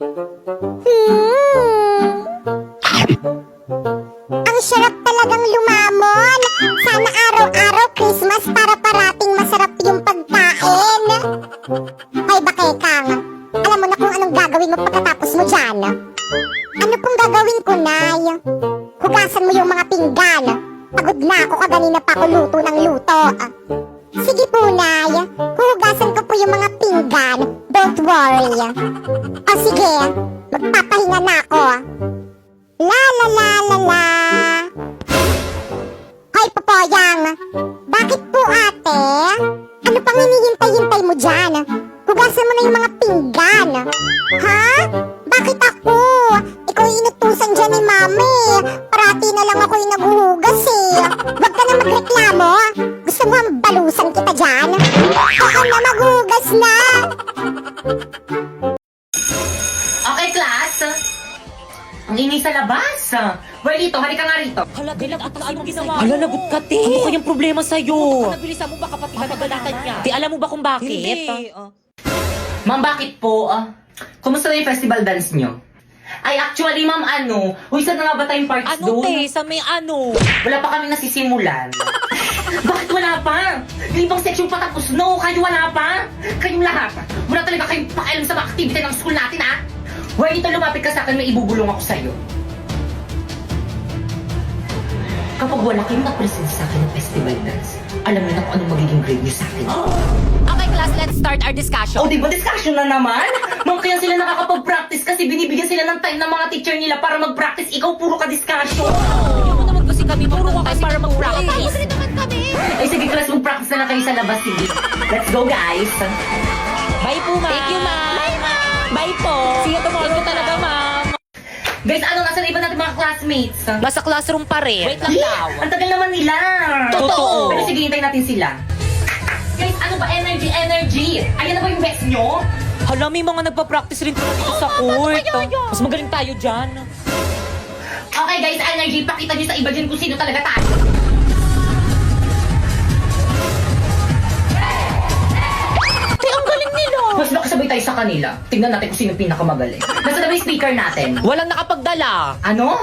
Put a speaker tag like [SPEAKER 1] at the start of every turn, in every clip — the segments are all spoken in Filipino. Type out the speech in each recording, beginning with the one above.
[SPEAKER 1] Ang sarap talagang lumamon. Sana araw-araw Christmas para parating masarap yung pagkain. Hoy, Bakekang, alam mo na kung anong gagawin mo pagkatapos mo dyan. Ano pong gagawin ko, Nay? Hugasan mo yung mga pinggan. Pagod na ako, kaganina pa ako luto ng luto. Sige po, Nay. Huhugasan ko po yung mga pinggan. Don't worry. O sige, magpapahinga na ako. La la la la la. Hoy, Popoyang. Bakit po, ate? Ano pang hinihintay-hintay mo dyan? Hugasan mo na yung mga pinggan. Ha? Bakit ako? Ikaw yung inutusan dyan ni Mami. Parati na lang ako yung naghuhugas eh. Huwag ka na magreklamo. Gusto mo ang balusan kita dyan? Ako na maghuhugas na.
[SPEAKER 2] Okay, class. Ang ingay sa labas. Well, halika nga rito.
[SPEAKER 3] Hala, dilag at ano ginawa?
[SPEAKER 4] Hala, lagot ka, te.
[SPEAKER 3] Ano kayang problema sa'yo?
[SPEAKER 4] Nabilisan mo ba kapatid
[SPEAKER 3] Ano
[SPEAKER 4] pagbalatan niya?
[SPEAKER 3] Di, alam mo ba kung bakit?
[SPEAKER 4] Hindi.
[SPEAKER 2] Ma'am, bakit po? Kumusta na yung festival dance nyo? Ay, actually, ma'am, Uy, saan na nga ba tayong parts
[SPEAKER 4] Ano,
[SPEAKER 2] doon?
[SPEAKER 4] te? Sa may ano?
[SPEAKER 2] Wala pa kami nasisimulan. Bakit wala pa? Yung ibang section patapos, no? Kayo wala pa? Kayong lahat. Wala talaga kayong pakialam sa mga activity ng school natin, ha? Well, ito lumapit ka sa akin, may ibubulong ako sa'yo. Kapag wala kayong na-present sa akin ng festival dance, alam niyo na kung anong magiging grade niyo sa akin.
[SPEAKER 4] Okay, class, let's start our discussion.
[SPEAKER 2] O, di ba discussion na naman? Ma'am, kaya sila nakakapag-practice kasi binibigyan sila ng time ng mga teacher nila para mag-practice. Ikaw, puro ka discussion.
[SPEAKER 4] Bigyan mo naman kasi kami. Puro ka kasi para mag-practice.
[SPEAKER 2] Ay, sige, class, mag-practice na lang kayo sa labas. Sige. Let's go, guys.
[SPEAKER 4] Bye po, ma'am. Thank you, ma'am. Bye, ma'am. Bye po. See you tomorrow. Thank you talaga, ma'am.
[SPEAKER 2] Guys, nasa iba natin mga classmates?
[SPEAKER 4] Nasa classroom pa rin. Wait lang daw.
[SPEAKER 2] Ang tagal naman nila.
[SPEAKER 4] Totoo.
[SPEAKER 2] Pero sige, hintayin natin sila. Guys, ano ba? Energy. Ayan na ba yung best nyo?
[SPEAKER 4] Hala, may mga nagpa-practice rin dito sa court. Mas magaling tayo dyan.
[SPEAKER 2] Okay, guys, energy. Pakita nyo sa iba dyan kung sino talaga tayo.
[SPEAKER 4] Ang galing nila.
[SPEAKER 2] Mas nakasabay tayo sa kanila. Tingnan natin kung sino pinakamagaling. Nasa na ba yung speaker natin?
[SPEAKER 4] Walang nakapagdala.
[SPEAKER 2] Ano?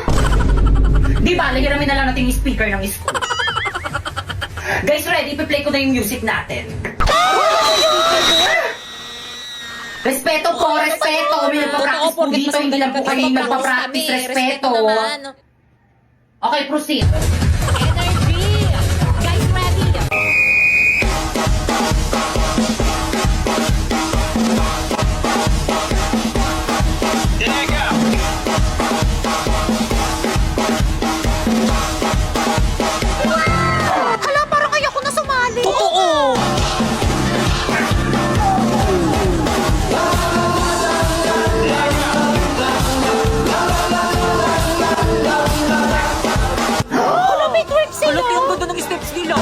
[SPEAKER 2] Di ba, hiramin na lang natin yung speaker ng school. Guys, ready? Ipi-play ko na yung music natin. Respeto po, respeto. May nagpa-practice po dito. Hindi lang po kayo nagpa-practice. Respeto. Okay, proceed.
[SPEAKER 4] Energy. Guys, ready? Hala, parang ayoko na sumali. Totoo. Hala, may twerk sila. Hala, yung ganda ng steps nila.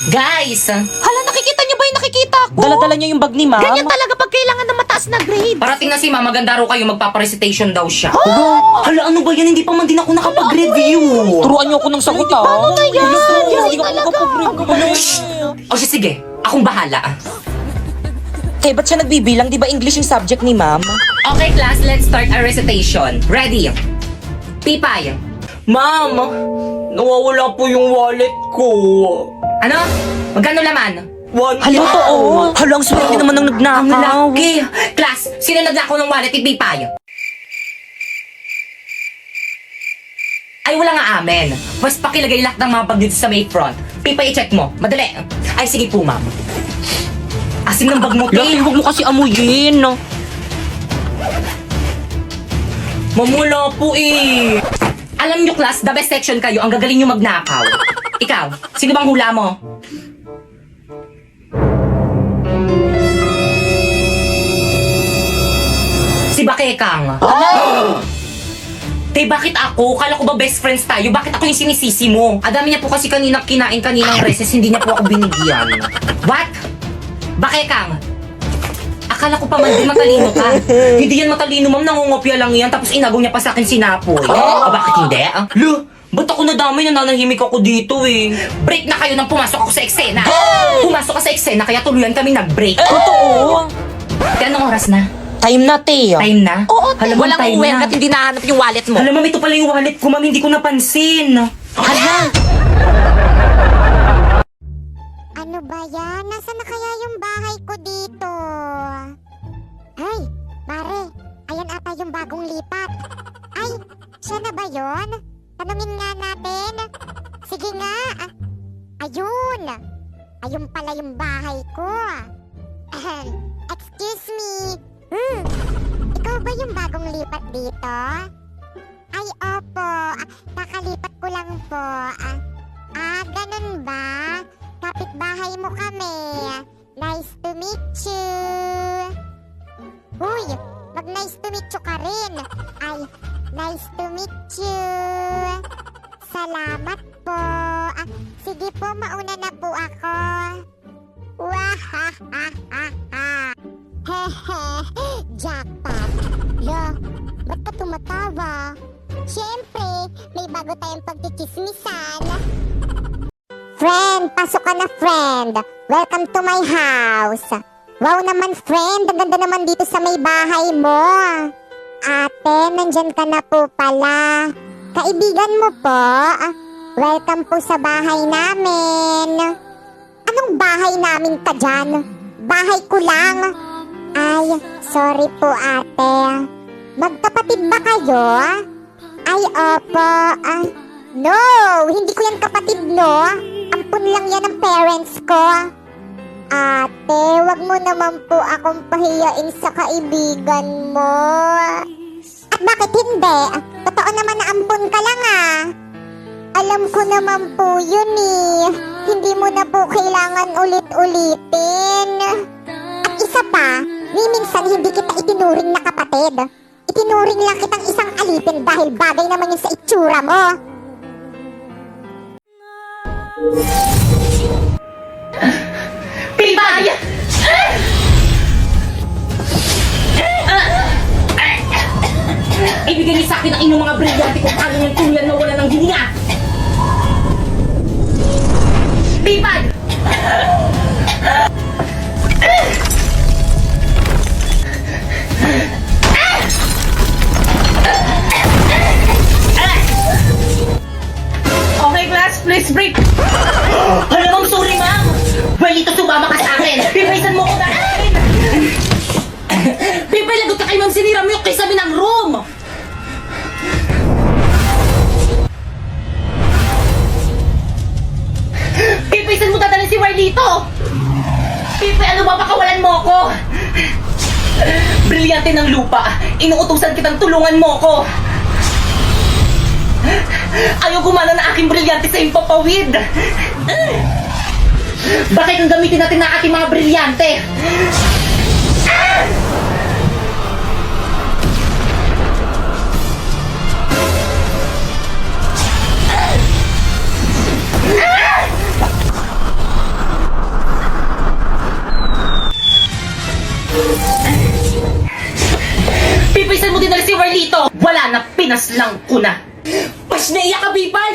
[SPEAKER 2] Guys!
[SPEAKER 4] Hala, nakikita niyo ba yung nakikita ko?
[SPEAKER 3] Dala-dala niya yung bag ni ma'am.
[SPEAKER 4] Ganyan talaga pag kailangan ng mataas na grade.
[SPEAKER 2] Parating na si Mama, maganda raw kayo, magpaparecitation daw siya.
[SPEAKER 3] Hala, ano ba yan? Hindi pa man din ako nakapag-review.
[SPEAKER 4] Turuan niyo ako ng sagot, ha? Paano na yan?
[SPEAKER 3] Hindi ka makapag-review.
[SPEAKER 2] O siya, sige, akong bahala.
[SPEAKER 3] Eh, ba't siya nagbibilang? Di ba English yung subject ni ma'am?
[SPEAKER 2] Okay, class, let's start our recitation. Ready? Pipay.
[SPEAKER 3] Ma'am, nawawala po yung wallet ko.
[SPEAKER 2] Ano? Magkano laman?
[SPEAKER 3] Hala, totoo. Hala, ang swerte naman ng
[SPEAKER 2] Ang
[SPEAKER 3] nagnakaw.
[SPEAKER 2] laki! Class, sino naglakaw ng wallet ni Pipay? Ay, wala nga amen. Mas pakilagay lahat ng mga bag dito sa may front. Pipay, i-check mo. Madali. Ay, sige po, ma'am. Asim ng bag mo,
[SPEAKER 3] Laki,
[SPEAKER 2] Pip.
[SPEAKER 3] huwag mo kasi amuyin.
[SPEAKER 2] Mamula po eh. Alam nyo, class, the best section kayo. Ang gagaling nyo magnakaw. Ikaw, sino bang hula mo? Si Bakekang. Te, bakit ako? Kala ko ba best friends tayo? Bakit ako yung sinisisi mo? Adami niya po kasi kaninang kinain kaninang recess, hindi niya po ako binigyan. What? Bakekang? Akala ko pa man din matalino ka. Hindi yan matalino, ma'am. Nangungopia lang yan. Tapos inagaw niya pa sa akin sinapoy. Bakit hindi? Lo, ba't ako nadamay? Nananahimik ako dito eh. Break na kayo nang pumasok ako sa eksena. Pumasok ka sa eksena, kaya tuluyan kami nag-break.
[SPEAKER 3] Totoo.
[SPEAKER 2] Te, anong oras na?
[SPEAKER 3] Time na, te.
[SPEAKER 2] Time na?
[SPEAKER 3] Oo, te.
[SPEAKER 2] Alam mo,
[SPEAKER 3] Walang
[SPEAKER 2] time
[SPEAKER 3] uwi
[SPEAKER 2] na.
[SPEAKER 3] at hindi nahanap yung wallet mo.
[SPEAKER 2] Alam mo, ito pala yung wallet ko, ma'am. Hindi ko napansin.
[SPEAKER 3] Hala.
[SPEAKER 1] Ano ba yan? Nasaan na kaya yung bahay ko dito? Ay, pare, ayan ata yung bagong lipat. Ay, siya na ba yun? Tanungin nga natin. Sige nga. Ayun. Ayun pala yung bahay ko. Excuse me. Ikaw ba yung bagong lipat dito? Ay, opo. Kakalipat ko lang po. Ganun ba? Kapitbahay mo kami. Nice to meet you. Uy, mag-nice to meet you ka rin. Ay, nice to meet you. Salamat po. Sige po, mauna na po ako. Wahahaha. Hehe, jackpot. Lo, ba't ka tumatawa? Siyempre, may bago tayong pagkikismisan. Friend, pasok ka na, friend. Welcome to my house. Wow naman, friend. Ang ganda naman dito sa may bahay mo. Ate, nandyan ka na po pala. Kaibigan mo po. Welcome po sa bahay namin. Anong bahay namin ka dyan? Bahay ko lang. Ay, sorry po, ate. Magkapatid ba kayo? Ay, opo. No, hindi ko yan kapatid, no. Ampun lang yan ng parents ko. Ate, wag mo naman po akong pahiyain sa kaibigan mo. At bakit hindi? Totoo naman na ampun ka lang Alam ko naman po yun Hindi mo na po kailangan ulit-ulitin. At isa pa, minsan hindi kita itinuring na kapatid. Itinuring lang kitang isang alipin dahil bagay naman yun sa itsura mo.
[SPEAKER 2] Pilbay! Ibigay niyo sa akin ang inyong mga brilyante kung paano yung tuluyan na wala ng hininga! Pilbay! Okay, class, please break! Alam mo, sorry, ma'am! Well, ito sumama ka sa akin! Pipaisan mo ko na akin! Pipay, lagot ka kay ma'am, sinira mo yung kisame ng room! Pipay, saan mo dadalhin si Warlito? Pipay, ano ba, pakawalan mo ko? Brilyante ng lupa, inuutusan kitang tulungan mo ko! Ayaw gumana na aking brilyante sa impapawid! Bakit ang gamitin natin na aking mga brilyante? Pipisan mo din na si Warlito! Wala na, pinaslang ko na! Pasneya ka, Bipay!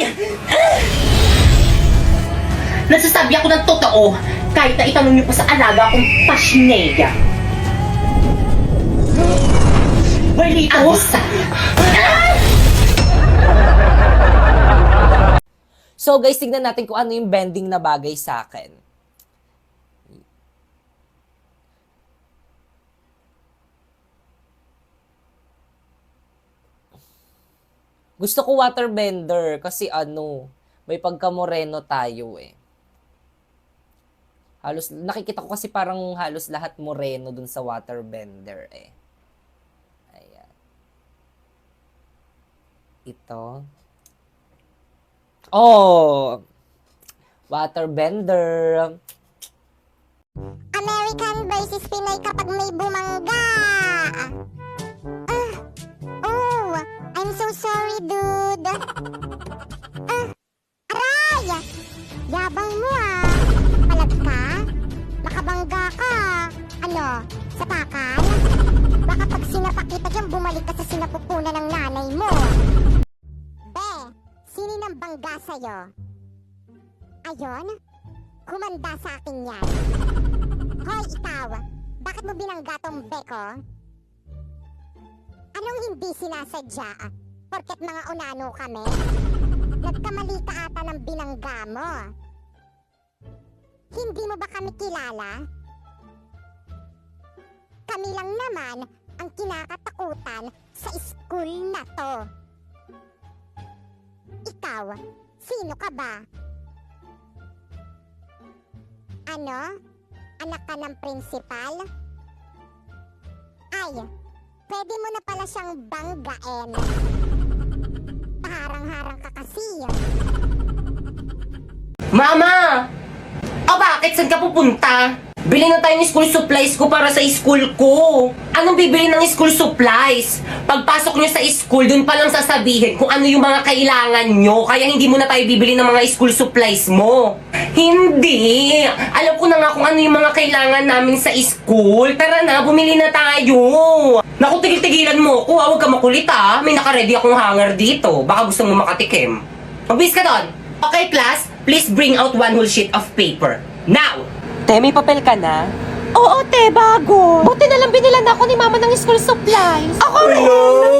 [SPEAKER 2] Nagsasabi ako ng totoo kahit na itanong niyo pa sa alaga kong Pasneya. Warlito!
[SPEAKER 3] So guys, tignan natin kung ano yung bending na bagay sa akin. Gusto ko waterbender kasi may pagka-moreno tayo Halos, nakikita ko kasi parang halos lahat moreno dun sa waterbender Ayan. Ito. Oh! Waterbender.
[SPEAKER 1] American versus Pinoy kapag may bumangga. Oh, I'm so sorry, dude. Aray! Yabang mo Palag ka? Makabangga ka. Ano? Sa takal? Baka pag sinapak kita dyan, bumalik ka sa sinapupunan ng nanay mo. Be, sino nang bangga sa'yo? Ayon? Kumanda sa akin yan. Hoy, ikaw! Bakit mo binangga tong beko? Anong hindi sinasadya? Porket mga unano kami? Nagkamali ka ata ng binangga mo. Hindi mo ba kami kilala? Kami lang naman ang kinakatakutan sa school na to. Ikaw, sino ka ba? Ano? Anak ka ng prinsipal? Ay, pwede mo na pala siyang banggain. Harang-harang ka kasi.
[SPEAKER 2] Mama! O bakit? Saan ka pupunta? Bili na tayo ng school supplies ko para sa school ko. Anong bibili ng school supplies? Pagpasok nyo sa school, dun pa lang sasabihin kung ano yung mga kailangan nyo. Kaya hindi mo na tayo bibili ng mga school supplies mo. Hindi! Alam ko na nga kung ano yung mga kailangan namin sa school. Tara na, bumili na tayo. Naku, tigil-tigilan mo ko. Huwag ka makulit May naka-ready akong hanger dito. Baka gusto mo makatikim. Magbis ka doon. Okay, class? Please bring out one whole sheet of paper. Now!
[SPEAKER 4] Te, may papel ka na? Oo, te, bago. Buti na lang binilan ako ni mama ng school supplies. Ako rin!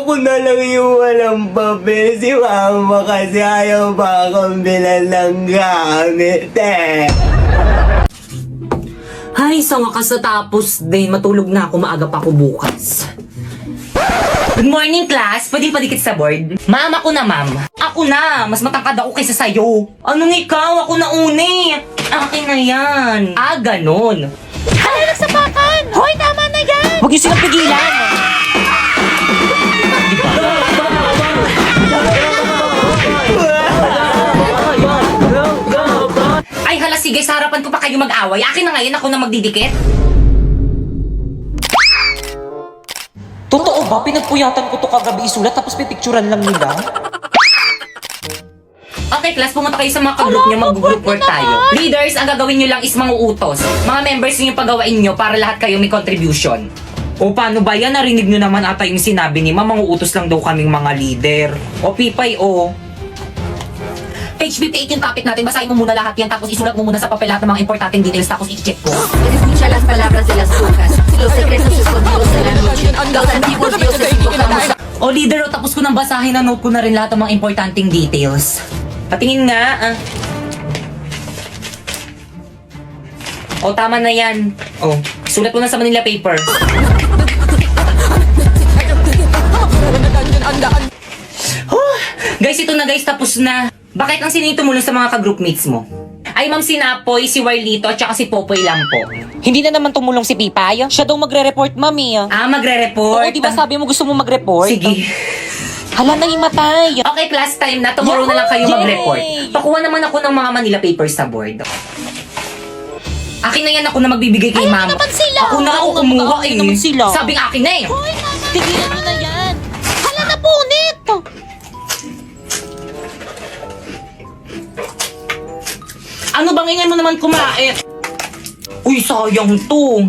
[SPEAKER 5] Ako na lang yung walang papel. Si mama kasi ayaw pa akong bilan ng gamit
[SPEAKER 2] Ay, sa wakas natapos din. Matulog na ako. Maaga pa ako bukas. Good morning, class. Pwede padikit sa board? Ma'am, ako na, ma'am. Ako na. Mas matangkad ako kaysa sa'yo. Anong ikaw? Ako na uni. Akin na yan. Ganon.
[SPEAKER 4] Ano nagsapakan? Hoy, tama na yan! Huwag niyo silang pigilan!
[SPEAKER 2] Ay, hala, sige. Sa harapan ko pa kayo mag-away. Akin na ngayon. Ako na magdidikit.
[SPEAKER 4] Totoo ba? Pinagpuyatan ko to kagabi isulat tapos pipicturan lang nila?
[SPEAKER 2] Okay, class, pumunta kayo sa mga ka-group nyo, mag-group work tayo. Leaders, ang gagawin nyo lang is mga utos. Mga members nyo yung pagawain nyo para lahat kayo may contribution.
[SPEAKER 6] O paano ba yan? Narinig nyo naman ata yung sinabi ni Ma'am, manguutos lang daw kaming mga leader. O Pipay, o.
[SPEAKER 2] Page 58 yung topic natin. Basahin mo muna lahat yan, tapos isulat mo muna sa papel lahat ng mga importanteng details, tapos i-check ko.
[SPEAKER 7] Escucha las palabras de las brujas, los secretos escondidos de la noche, los antiguos dioses invocados.
[SPEAKER 2] O leader, tapos ko nang basahin, na note ko na rin lahat ng mga importanteng details.
[SPEAKER 6] Patingin nga, O, tama na yan. O, sulat mo na sa Manila paper. Guys, ito na guys, tapos na. Bakit ang sino yung tumulong sa mga ka-group mates mo?
[SPEAKER 2] Ay, Ma'am Sinapoy, si Warlito, at saka si Popoy lang po.
[SPEAKER 4] Hindi na naman tumulong si Pipay. Siya daw magre-report, mami.
[SPEAKER 2] Magre-report?
[SPEAKER 4] Oo, di ba sabi mo gusto mo mag-report?
[SPEAKER 2] Sige.
[SPEAKER 4] Hala, nangimatay.
[SPEAKER 2] Okay, class time na. Tomorrow na lang kayo
[SPEAKER 4] Yay!
[SPEAKER 2] mag-report. Pakuha naman ako ng mga Manila papers sa board. Akin na yan, ako na magbibigay kay
[SPEAKER 4] Ay,
[SPEAKER 2] ma'am.
[SPEAKER 4] naman sila.
[SPEAKER 2] Ako na, ako
[SPEAKER 4] Oo,
[SPEAKER 2] kumuha
[SPEAKER 4] ay, naman sila.
[SPEAKER 2] Sabing akin na eh.
[SPEAKER 4] Hoy, mama. Tigilan mo na yan. Hala, napunit.
[SPEAKER 2] Ano bang ingay mo naman kumain? Uy, sayang to.